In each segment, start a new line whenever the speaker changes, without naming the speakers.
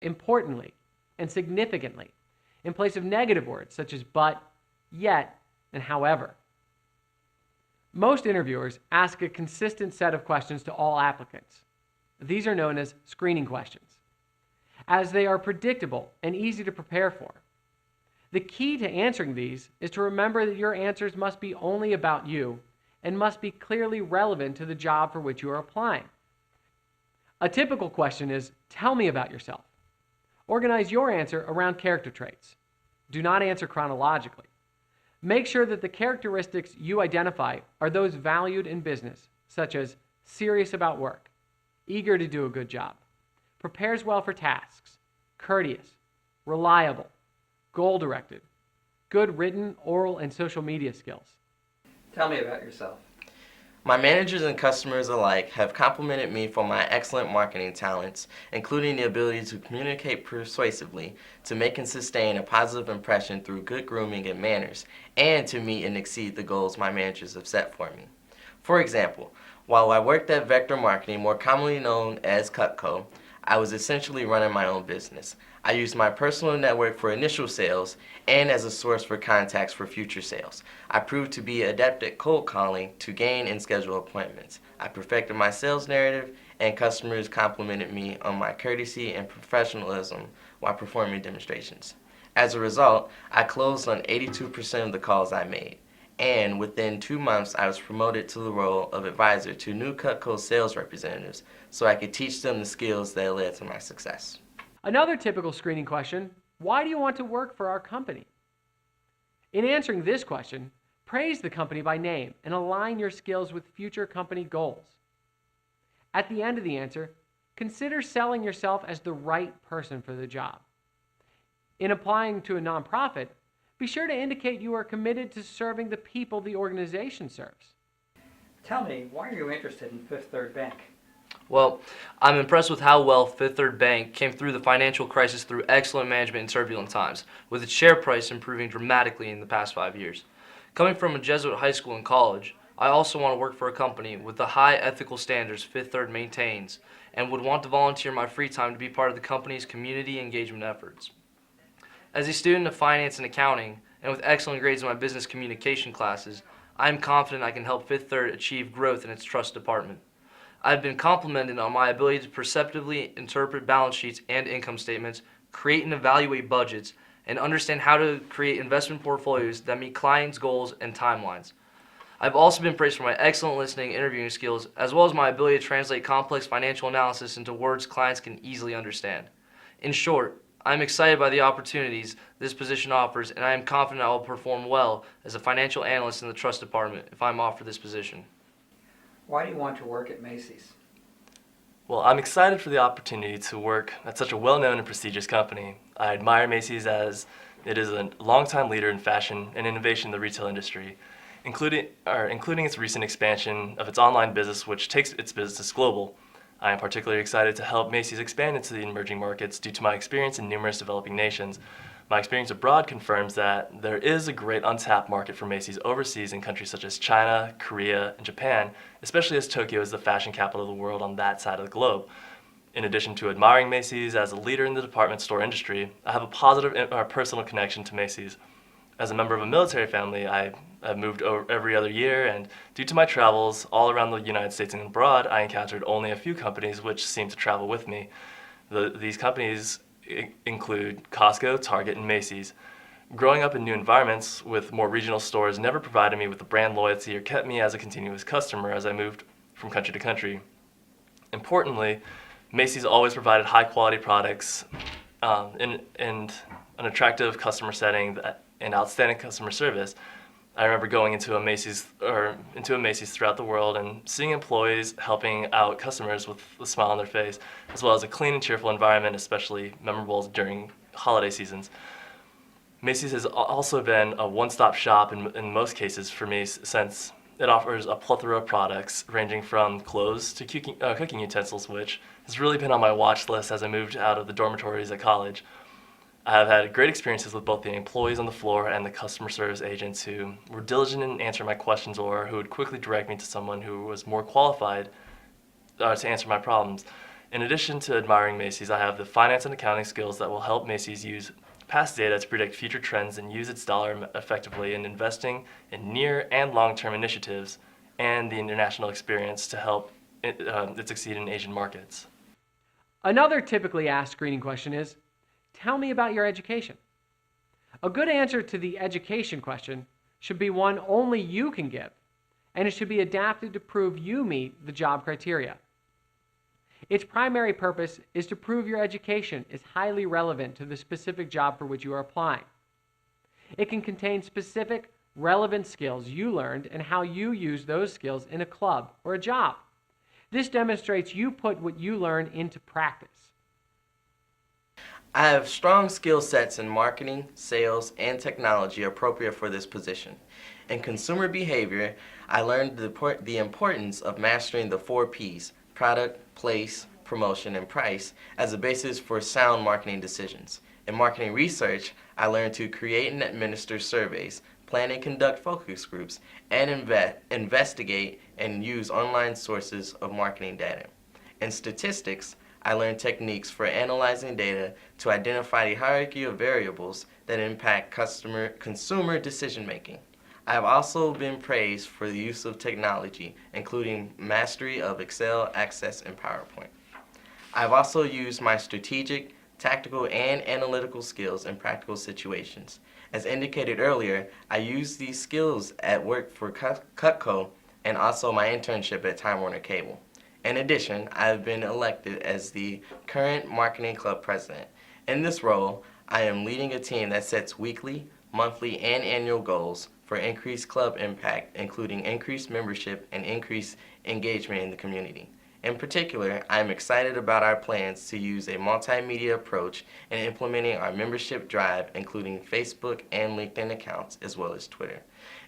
importantly, and significantly, in place of negative words such as but, yet, and however. Most interviewers ask a consistent set of questions to all applicants. These are known as screening questions, as they are predictable and easy to prepare for. The key to answering these is to remember that your answers must be only about you and must be clearly relevant to the job for which you are applying. A typical question is, tell me about yourself. Organize your answer around character traits. Do not answer chronologically. Make sure that the characteristics you identify are those valued in business, such as serious about work, eager to do a good job, prepares well for tasks, courteous, reliable, goal-directed, good written, oral, and social media skills.
Tell me about yourself.
My managers and customers alike have complimented me for my excellent marketing talents, including the ability to communicate persuasively, to make and sustain a positive impression through good grooming and manners, and to meet and exceed the goals my managers have set for me. For example, while I worked at Vector Marketing, more commonly known as Cutco, I was essentially running my own business. I used my personal network for initial sales and as a source for contacts for future sales. I proved to be adept at cold calling to gain and schedule appointments. I perfected my sales narrative, and customers complimented me on my courtesy and professionalism while performing demonstrations. As a result, I closed on 82% of the calls I made. And within 2 months, I was promoted to the role of advisor to new Cutco sales representatives so I could teach them the skills that led to my success.
Another typical screening question, why do you want to work for our company? In answering this question, praise the company by name and align your skills with future company goals. At the end of the answer, consider selling yourself as the right person for the job. In applying to a nonprofit, be sure to indicate you are committed to serving the people the organization serves.
Tell me, why are you interested in Fifth Third Bank?
Well, I'm impressed with how well Fifth Third Bank came through the financial crisis through excellent management in turbulent times, with its share price improving dramatically in the past 5 years. Coming from a Jesuit high school and college, I also want to work for a company with the high ethical standards Fifth Third maintains and would want to volunteer my free time to be part of the company's community engagement efforts. As a student of finance and accounting, and with excellent grades in my business communication classes, I am confident I can help Fifth Third achieve growth in its trust department. I've been complimented on my ability to perceptively interpret balance sheets and income statements, create and evaluate budgets, and understand how to create investment portfolios that meet clients' goals and timelines. I've also been praised for my excellent listening and interviewing skills, as well as my ability to translate complex financial analysis into words clients can easily understand. In short, I'm excited by the opportunities this position offers, and I am confident I will perform well as a financial analyst in the trust department if I'm offered this position.
Why do you want to work at Macy's?
Well, I'm excited for the opportunity to work at such a well-known and prestigious company. I admire Macy's as it is a longtime leader in fashion and innovation in the retail industry, including its recent expansion of its online business, which takes its business global. I am particularly excited to help Macy's expand into the emerging markets due to my experience in numerous developing nations. My experience abroad confirms that there is a great untapped market for Macy's overseas in countries such as China, Korea, and Japan, especially as Tokyo is the fashion capital of the world on that side of the globe. In addition to admiring Macy's as a leader in the department store industry, I have a positive personal connection to Macy's. As a member of a military family, I have moved over every other year, and due to my travels all around the United States and abroad, I encountered only a few companies which seemed to travel with me. These companies include Costco, Target, and Macy's. Growing up in new environments with more regional stores never provided me with the brand loyalty or kept me as a continuous customer as I moved from country to country. Importantly, Macy's always provided high-quality products and an attractive customer setting and outstanding customer service. I remember going into a Macy's throughout the world and seeing employees helping out customers with a smile on their face, as well as a clean and cheerful environment, especially memorable during holiday seasons. Macy's has also been a one-stop shop in most cases for me, since it offers a plethora of products ranging from clothes to cooking utensils, which has really been on my watch list as I moved out of the dormitories at college. I have had great experiences with both the employees on the floor and the customer service agents who were diligent in answering my questions or who would quickly direct me to someone who was more qualified to answer my problems. In addition to admiring Macy's, I have the finance and accounting skills that will help Macy's use past data to predict future trends and use its dollar effectively in investing in near and long-term initiatives, and the international experience to help it succeed in Asian markets.
Another typically asked screening question is, tell me about your education. A good answer to the education question should be one only you can give, and it should be adapted to prove you meet the job criteria. Its primary purpose is to prove your education is highly relevant to the specific job for which you are applying. It can contain specific, relevant skills you learned and how you use those skills in a club or a job. This demonstrates you put what you learn into practice.
I have strong skill sets in marketing, sales, and technology appropriate for this position. In consumer behavior, I learned the importance of mastering the 4 Ps: product, place, promotion, and price as a basis for sound marketing decisions. In marketing research, I learned to create and administer surveys, plan and conduct focus groups, and investigate and use online sources of marketing data. In statistics, I learned techniques for analyzing data to identify the hierarchy of variables that impact consumer decision-making. I have also been praised for the use of technology, including mastery of Excel, Access, and PowerPoint. I have also used my strategic, tactical, and analytical skills in practical situations. As indicated earlier, I used these skills at work for Cutco and also my internship at Time Warner Cable. In addition, I have been elected as the current marketing club president. In this role, I am leading a team that sets weekly, monthly, and annual goals for increased club impact, including increased membership and increased engagement in the community. In particular, I am excited about our plans to use a multimedia approach in implementing our membership drive, including Facebook and LinkedIn accounts, as well as Twitter,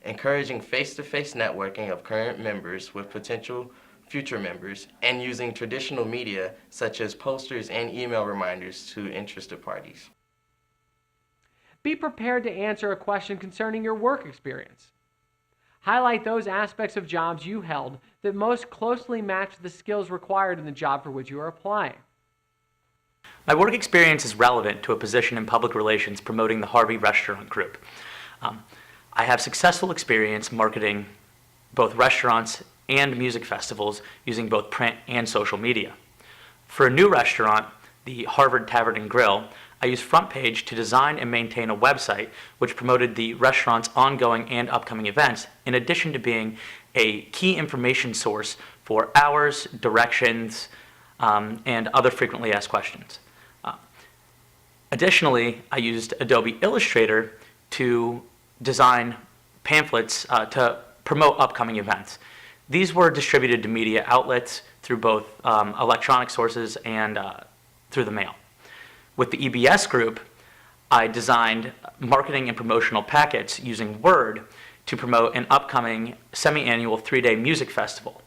encouraging face-to-face networking of current members with potential future members, and using traditional media such as posters and email reminders to interested parties.
Be prepared to answer a question concerning your work experience. Highlight those aspects of jobs you held that most closely match the skills required in the job for which you are applying.
My work experience is relevant to a position in public relations promoting the Harvey Restaurant Group. I have successful experience marketing both restaurants and music festivals using both print and social media. For a new restaurant, the Harvard Tavern and Grill, I used FrontPage to design and maintain a website which promoted the restaurant's ongoing and upcoming events, in addition to being a key information source for hours, directions, and other frequently asked questions. Additionally, I used Adobe Illustrator to design pamphlets to promote upcoming events. These were distributed to media outlets through both electronic sources and through the mail. With the EBS group, I designed marketing and promotional packets using Word to promote an upcoming semi-annual 3-day music festival.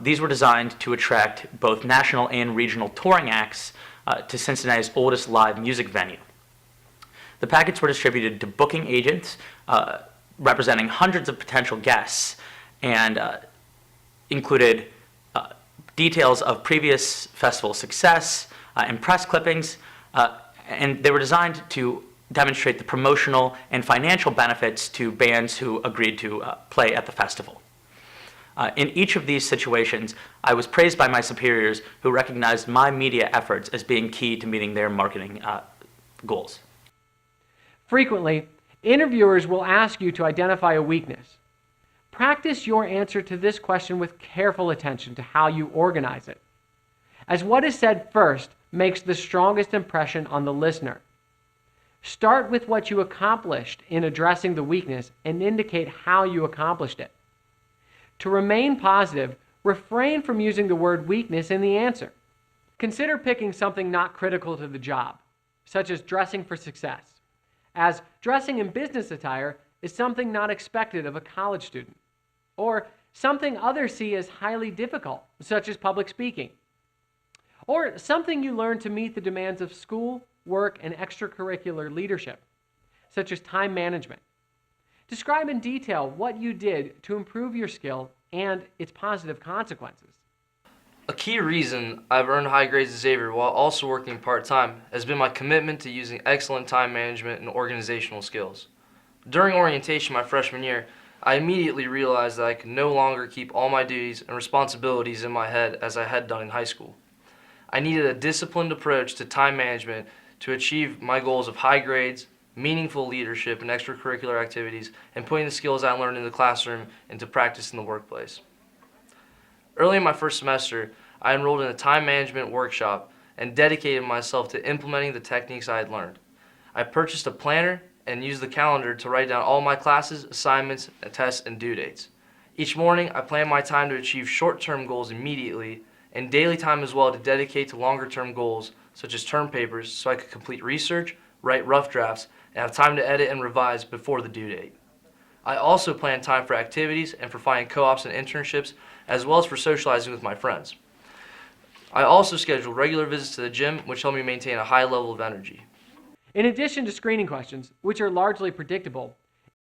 These were designed to attract both national and regional touring acts to Cincinnati's oldest live music venue. The packets were distributed to booking agents representing hundreds of potential guests and included details of previous festival success and press clippings, and they were designed to demonstrate the promotional and financial benefits to bands who agreed to play at the festival. In each of these situations, I was praised by my superiors who recognized my media efforts as being key to meeting their marketing goals.
Frequently, interviewers will ask you to identify a weakness. Practice your answer to this question with careful attention to how you organize it, as what is said first makes the strongest impression on the listener. Start with what you accomplished in addressing the weakness and indicate how you accomplished it. To remain positive, refrain from using the word weakness in the answer. Consider picking something not critical to the job, such as dressing for success, as dressing in business attire is something not expected of a college student, or something others see as highly difficult, such as public speaking, or something you learn to meet the demands of school, work, and extracurricular leadership, such as time management. Describe in detail what you did to improve your skill and its positive consequences.
A key reason I've earned high grades at Xavier while also working part-time has been my commitment to using excellent time management and organizational skills. During orientation my freshman year, I immediately realized that I could no longer keep all my duties and responsibilities in my head as I had done in high school. I needed a disciplined approach to time management to achieve my goals of high grades, meaningful leadership and extracurricular activities, and putting the skills I learned in the classroom into practice in the workplace. Early in my first semester, I enrolled in a time management workshop and dedicated myself to implementing the techniques I had learned. I purchased a planner and used the calendar to write down all my classes, assignments, tests, and due dates. Each morning, I planned my time to achieve short-term goals immediately and daily time as well to dedicate to longer-term goals such as term papers so I could complete research, write rough drafts, and have time to edit and revise before the due date. I also planned time for activities and for finding co-ops and internships, as well as for socializing with my friends. I also scheduled regular visits to the gym, which helped me maintain a high level of energy.
In addition to screening questions, which are largely predictable,